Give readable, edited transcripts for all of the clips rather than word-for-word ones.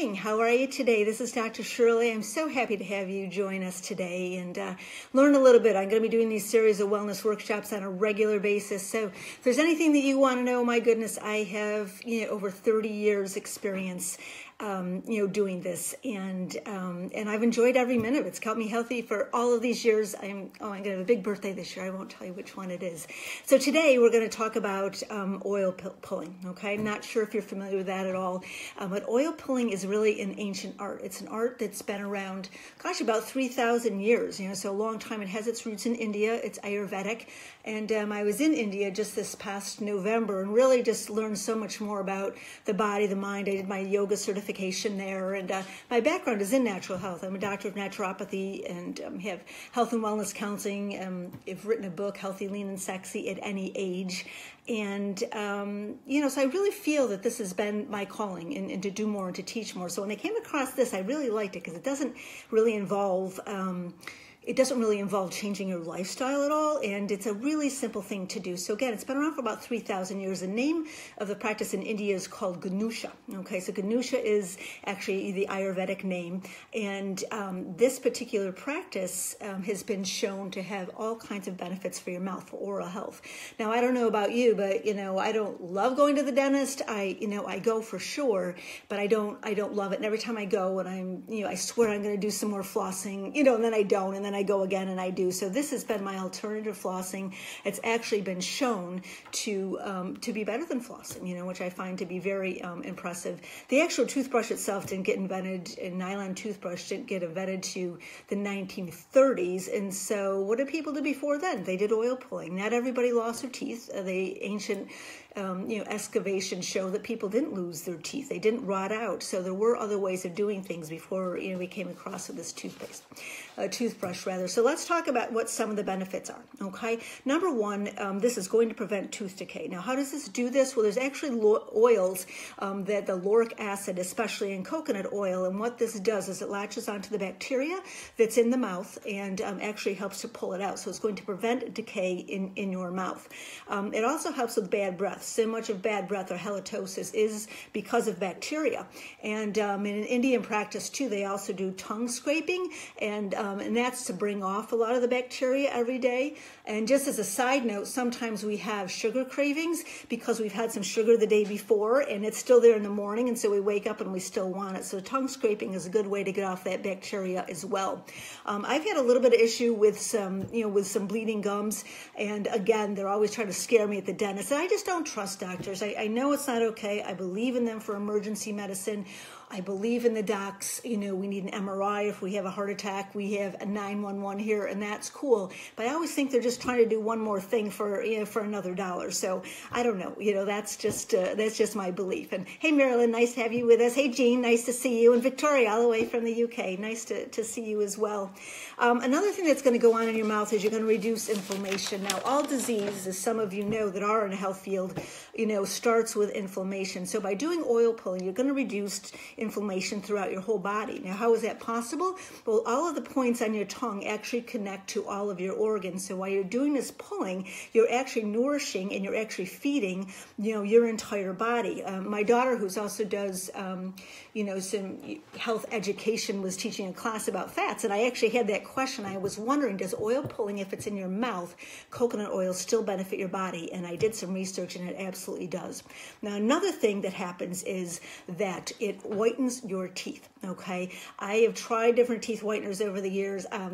morning. How are you today? This is Dr. Shirley. I'm so happy to have you join us today and learn a little bit. I'm going to be doing these series of wellness workshops on a regular basis. So if there's anything that you want to know, my goodness, I have over 30 years experience doing this, and I've enjoyed every minute of it. It's kept me healthy for all of these years. I'm going to have a big birthday this year. I won't tell you which one it is. So today we're going to talk about oil pulling. Okay, I'm not sure if you're familiar with that at all, but oil pulling is really an ancient art. It's an art that's been around, gosh, about 3,000 years. So a long time. It has its roots in India. It's Ayurvedic, and I was in India just this past November and really just learned so much more about the body, the mind. I did my yoga certification there, and my background is in natural health. I'm a doctor of naturopathy and have health and wellness counseling. I've written a book, Healthy, Lean, and Sexy at Any Age. And, so I really feel that this has been my calling and to do more and to teach more. So when I came across this, I really liked it because it doesn't really involve changing your lifestyle at all, and it's a really simple thing to do. So again, it's been around for about 3,000 years. The name of the practice in India is called Ganusha. Okay, so Ganusha is actually the Ayurvedic name, and this particular practice has been shown to have all kinds of benefits for your mouth, for oral health. Now, I don't know about you, but I don't love going to the dentist. I go for sure, but I don't love it. And every time I go, and I swear I'm going to do some more flossing, and then I don't, and then I go again and I do. So this has been my alternative flossing. It's actually been shown to be better than flossing, which I find to be very impressive. The actual toothbrush itself didn't get invented, a nylon toothbrush didn't get invented to the 1930s. And so what did people do before then? They did oil pulling. Not everybody lost their teeth. The ancient excavations show that people didn't lose their teeth. They didn't rot out. So there were other ways of doing things before we came across with this toothbrush rather. So let's talk about what some of the benefits are. Okay, number one, this is going to prevent tooth decay. Now, how does this do this? Well, there's actually oils that the lauric acid, especially in coconut oil, and what this does is it latches onto the bacteria that's in the mouth and actually helps to pull it out. So it's going to prevent decay in your mouth. It also helps with bad breath. So much of bad breath or halitosis is because of bacteria. And in an Indian practice too, they also do tongue scraping, and that's to bring off a lot of the bacteria every day. And just as a side note, sometimes we have sugar cravings because we've had some sugar the day before and it's still there in the morning, and so we wake up and we still want it. So tongue scraping is a good way to get off that bacteria as well. I've had a little bit of issue with some bleeding gums, and again, they're always trying to scare me at the dentist, and I just don't trust doctors. I know it's not okay. I believe in them for emergency medicine. I believe in the docs. We need an MRI if we have a heart attack. We have a 911 here, and that's cool. But I always think they're just trying to do one more thing for another dollar. So I don't know. That's just my belief. And hey, Marilyn, nice to have you with us. Hey, Jean, nice to see you. And Victoria, all the way from the UK, nice to see you as well. Another thing that's going to go on in your mouth is you're going to reduce inflammation. Now, all disease, as some of you know that are in the health field, starts with inflammation. So by doing oil pulling, you're going to reduce inflammation throughout your whole body. Now, how is that possible? Well, all of the points on your tongue actually connect to all of your organs. So while you're doing this pulling, you're actually nourishing and you're actually feeding, your entire body. My daughter, who also does, some health education, was teaching a class about fats, and I actually had that question. I was wondering, does oil pulling, if it's in your mouth, coconut oil, still benefit your body? And I did some research, and it absolutely does. Now, another thing that happens is that it whitens your teeth. Okay, I have tried different teeth whiteners over the years. I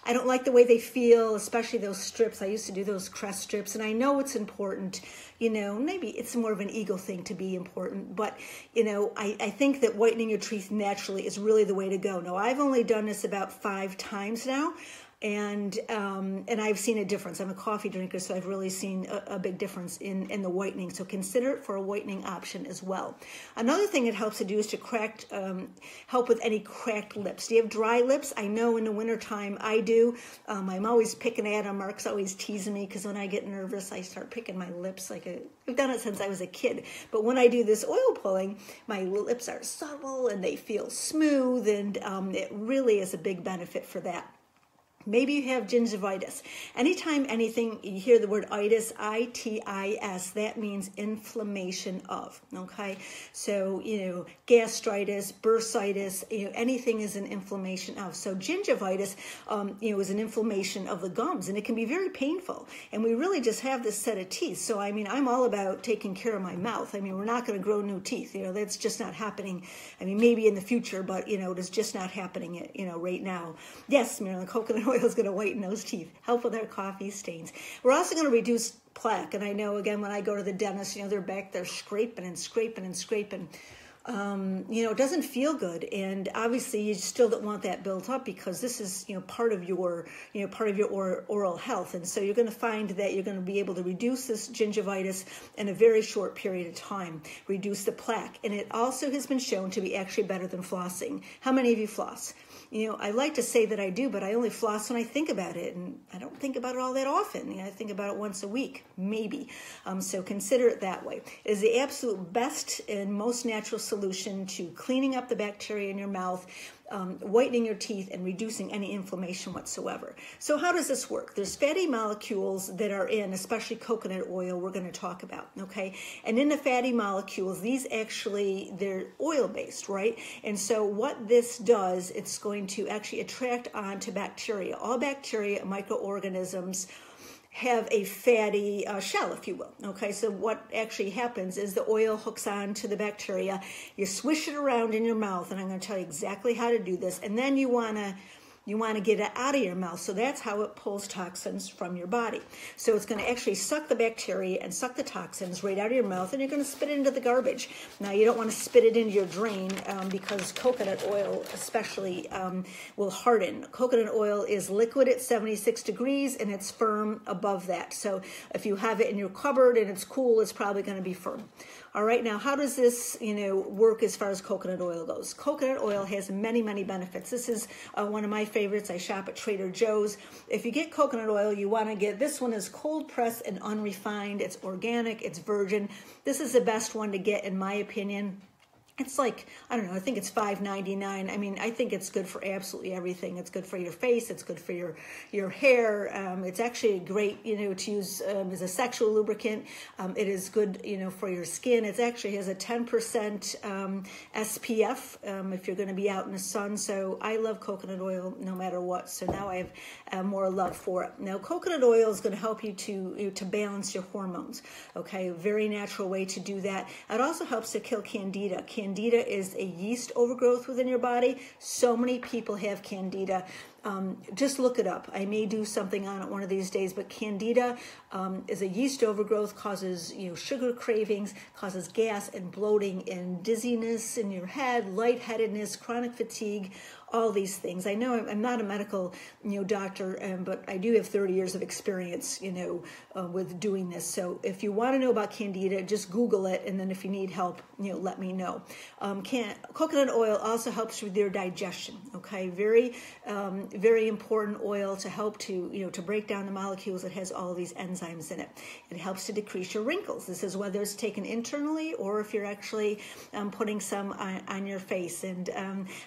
don't like the way they feel, especially those strips. I used to do those Crest strips, and I know it's important. Maybe it's more of an ego thing to be important, but I think that whitening your teeth naturally is really the way to go. Now, I've only done this about 5 times now. And I've seen a difference. I'm a coffee drinker, so I've really seen a big difference in the whitening. So consider it for a whitening option as well. Another thing it helps to do is to help with any cracked lips. Do you have dry lips? I know in the wintertime I do. I'm always picking at them. Mark's always teasing me because when I get nervous, I start picking my lips. I've done it since I was a kid. But when I do this oil pulling, my lips are supple and they feel smooth, and it really is a big benefit for that. Maybe you have gingivitis. Anytime anything, you hear the word itis, I-T-I-S, that means inflammation of, okay? So, gastritis, bursitis, anything is an inflammation of. So gingivitis, is an inflammation of the gums, and it can be very painful. And we really just have this set of teeth. So, I'm all about taking care of my mouth. We're not going to grow new teeth. That's just not happening. Maybe in the future, but, it is just not happening, right now. Yes, Marilyn, coconut oil is going to whiten those teeth, help with our coffee stains. We're also going to reduce plaque. And I know, again, when I go to the dentist, they're back there scraping and scraping and scraping. It doesn't feel good. And obviously you still don't want that built up, because this is, part of your oral health. And so you're going to find that you're going to be able to reduce this gingivitis in a very short period of time, reduce the plaque. And it also has been shown to be actually better than flossing. How many of you floss? I like to say that I do, but I only floss when I think about it, and I don't think about it all that often. I think about it once a week, maybe. So consider it that way. It is the absolute best and most natural solution to cleaning up the bacteria in your mouth, whitening your teeth, and reducing any inflammation whatsoever. So how does this work? There's fatty molecules that are in, especially coconut oil, we're going to talk about, okay? And in the fatty molecules, these actually, they're oil-based, right? And so what this does, it's going to actually attract onto bacteria. All bacteria, microorganisms, have a fatty shell, if you will. Okay, so what actually happens is the oil hooks on to the bacteria. You swish it around in your mouth, and I'm going to tell you exactly how to do this. And then you want to get it out of your mouth. So that's how it pulls toxins from your body. So it's going to actually suck the bacteria and suck the toxins right out of your mouth, and you're going to spit it into the garbage. Now, you don't want to spit it into your drain because coconut oil especially will harden. Coconut oil is liquid at 76 degrees, and it's firm above that. So if you have it in your cupboard and it's cool, it's probably going to be firm. All right, now how does this, work as far as coconut oil goes? Coconut oil has many, many benefits. This is one of my favorites. I shop at Trader Joe's. If you get coconut oil, you want to get, this one is cold pressed and unrefined. It's organic, it's virgin. This is the best one to get, in my opinion. It's like, I don't know, I think it's $5.99. I think it's good for absolutely everything. It's good for your face. It's good for your hair. It's actually great, to use as a sexual lubricant. It is good, for your skin. It actually has a 10% SPF if you're going to be out in the sun. So I love coconut oil no matter what. So now I have more love for it. Now, coconut oil is going to help you to balance your hormones. Okay, a very natural way to do that. It also helps to kill candida. Candida is a yeast overgrowth within your body. So many people have candida. Just look it up. I may do something on it one of these days, but candida is a yeast overgrowth, causes sugar cravings, causes gas and bloating and dizziness in your head, lightheadedness, chronic fatigue, all these things. I know I'm not a medical doctor, but I do have 30 years of experience with doing this. So if you want to know about candida, just Google it, and then if you need help, let me know. Coconut oil also helps with your digestion. Okay, very important oil to help to break down the molecules. It has all these enzymes in it. It helps to decrease your wrinkles. This is whether it's taken internally or if you're actually putting some on your face. And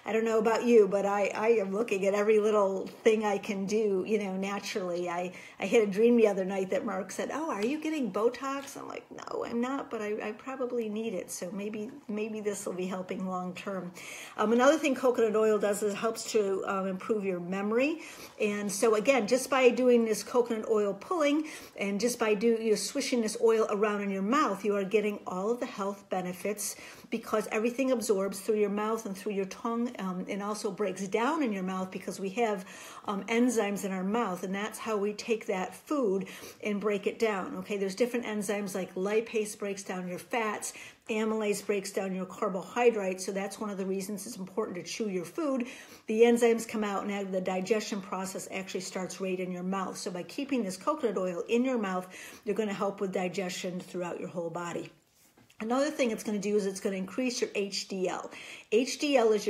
I don't know about you, but I am looking at every little thing I can do, naturally. I had a dream the other night that Mark said, "Oh, are you getting Botox?" I'm like, "No, I'm not, but I probably need it." So maybe this will be helping long term. Another thing coconut oil does is it helps to improve your memory. And so again, just by doing this coconut oil pulling and just by swishing this oil around in your mouth, you are getting all of the health benefits, because everything absorbs through your mouth and through your tongue, and also breaks down in your mouth, because we have enzymes in our mouth, and that's how we take that food and break it down. Okay, there's different enzymes, like lipase breaks down your fats, amylase breaks down your carbohydrates, so that's one of the reasons it's important to chew your food. The enzymes come out, and the digestion process actually starts right in your mouth. So by keeping this coconut oil in your mouth, you're going to help with digestion throughout your whole body. Another thing it's going to do is it's going to increase your HDL. HDL is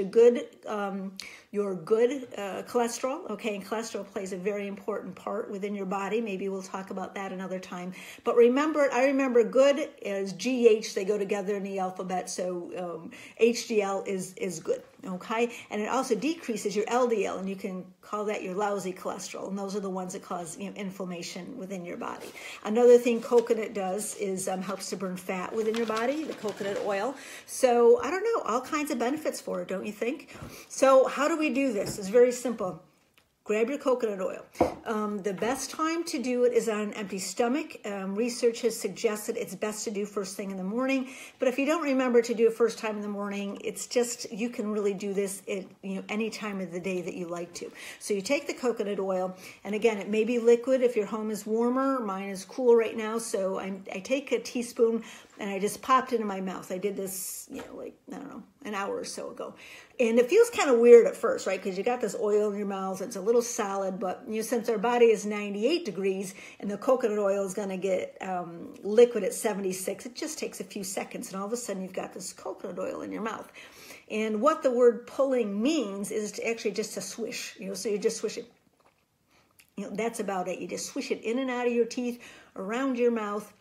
your good cholesterol, okay? And cholesterol plays a very important part within your body. Maybe we'll talk about that another time. But remember, I remember good is GH, they go together in the alphabet, so HDL is good, okay? And it also decreases your LDL, and you can call that your lousy cholesterol, and those are the ones that cause inflammation within your body. Another thing coconut does is helps to burn fat within your body, the coconut oil. So I don't know, all kinds of benefits for it, don't you think? So how do we do this? It's very simple. Grab your coconut oil. The best time to do it is on an empty stomach. Research has suggested it's best to do first thing in the morning. But if you don't remember to do it first time in the morning, it's just, you can really do this at any time of the day that you like to. So you take the coconut oil, and again, it may be liquid if your home is warmer. Mine is cool right now, so I take a teaspoon and I just popped it in my mouth. I did this, like, I don't know, an hour or so ago. And it feels kind of weird at first, right? Because you got this oil in your mouth. It's a little solid, but since our body is 98 degrees and the coconut oil is going to get liquid at 76, it just takes a few seconds. And all of a sudden, you've got this coconut oil in your mouth. And what the word pulling means is to actually just to swish, so you just swish it. That's about it. You just swish it in and out of your teeth, around your mouth.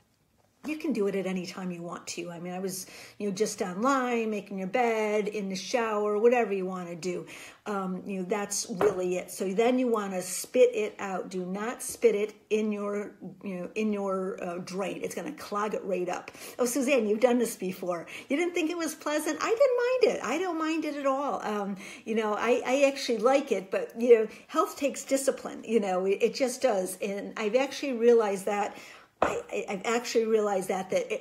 You can do it at any time you want to. I mean, I was, just online, making your bed, in the shower, whatever you want to do. That's really it. So then you want to spit it out. Do not spit it in your, drain. It's going to clog it right up. Oh, Suzanne, you've done this before. You didn't think it was pleasant? I didn't mind it. I don't mind it at all. I actually like it, but, health takes discipline. It just does. And I've actually realized that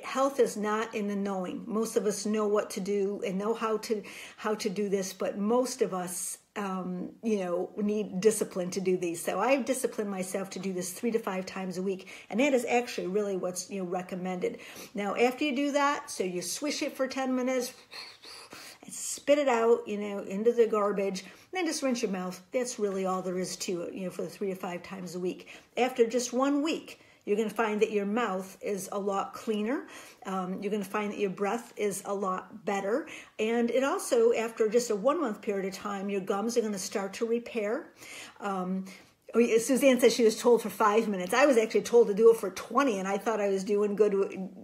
health is not in the knowing. Most of us know what to do and know how to do this, but most of us, need discipline to do these. So I've disciplined myself to do this 3 to 5 times a week, and that is actually really what's recommended. Now, after you do that, so you swish it for 10 minutes, and spit it out, into the garbage, and then just rinse your mouth. That's really all there is to it, for the 3 to 5 times a week. After just 1 week, you're going to find that your mouth is a lot cleaner. You're going to find that your breath is a lot better. And it also, after just a 1 month period of time, your gums are going to start to repair. Suzanne says she was told for 5 minutes. I was actually told to do it for 20, and I thought I was doing good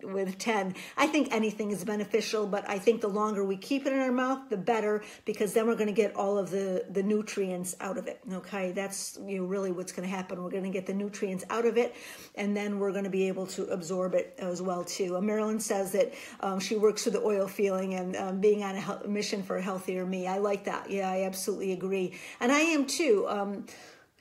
with 10. I think anything is beneficial, but I think the longer we keep it in our mouth, the better, because then we're going to get all of the nutrients out of it. Okay, that's really what's going to happen. We're going to get the nutrients out of it, and then we're going to be able to absorb it as well too. Marilyn says that she works with the oil feeling and being on a mission for a healthier me. I like that. Yeah, I absolutely agree, and I am too.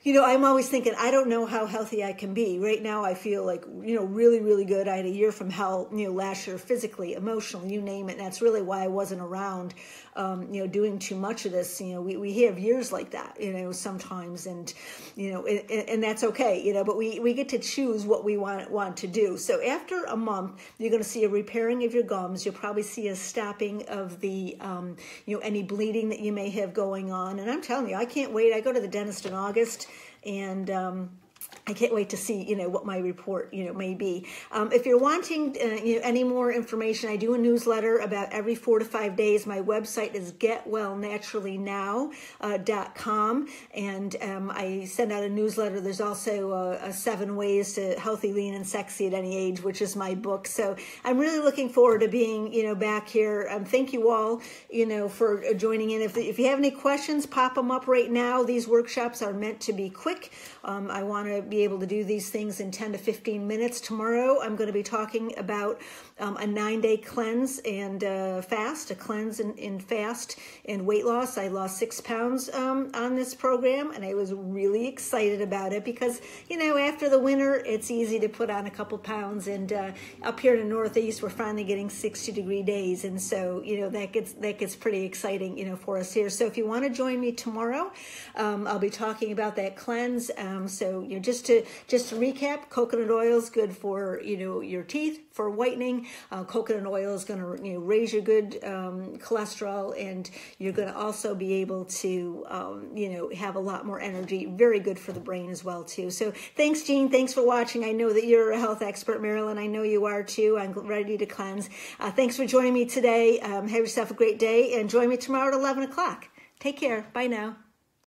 I'm always thinking, I don't know how healthy I can be. Right now, I feel like, really, really good. I had a year from hell, last year, physically, emotionally, you name it. And that's really why I wasn't around, doing too much of this. We have years like that, sometimes, and, and that's okay, but we get to choose what we want to do. So after a month, you're going to see a repairing of your gums. You'll probably see a stopping of the, any bleeding that you may have going on. And I'm telling you, I can't wait. I go to the dentist in August. And I can't wait to see, what my report, may be. If you're wanting, any more information, I do a newsletter about every 4 to 5 days. My website is getwellnaturallynow.com, and I send out a newsletter. There's also 7 ways to healthy, lean, and sexy at any age, which is my book. So I'm really looking forward to being, back here. Thank you all, for joining in. If you have any questions, pop them up right now. These workshops are meant to be quick. I want to be able to do these things in 10 to 15 minutes. Tomorrow, I'm going to be talking about a 9-day cleanse and fast, a cleanse and fast and weight loss. I lost 6 pounds on this program, and I was really excited about it because, after the winter, it's easy to put on a couple pounds. And up here in the Northeast, we're finally getting 60-degree days, and so that gets pretty exciting, for us here. So if you want to join me tomorrow, I'll be talking about that cleanse. So just to recap, coconut oil is good for your teeth, for whitening. Coconut oil is going to raise your good cholesterol, and you're going to also be able to have a lot more energy. Very good for the brain as well too. So thanks, Jean. Thanks for watching. I know that you're a health expert, Marilyn. I know you are too. I'm ready to cleanse. Thanks for joining me today. Have yourself a great day, and join me tomorrow at 11 o'clock. Take care. Bye now.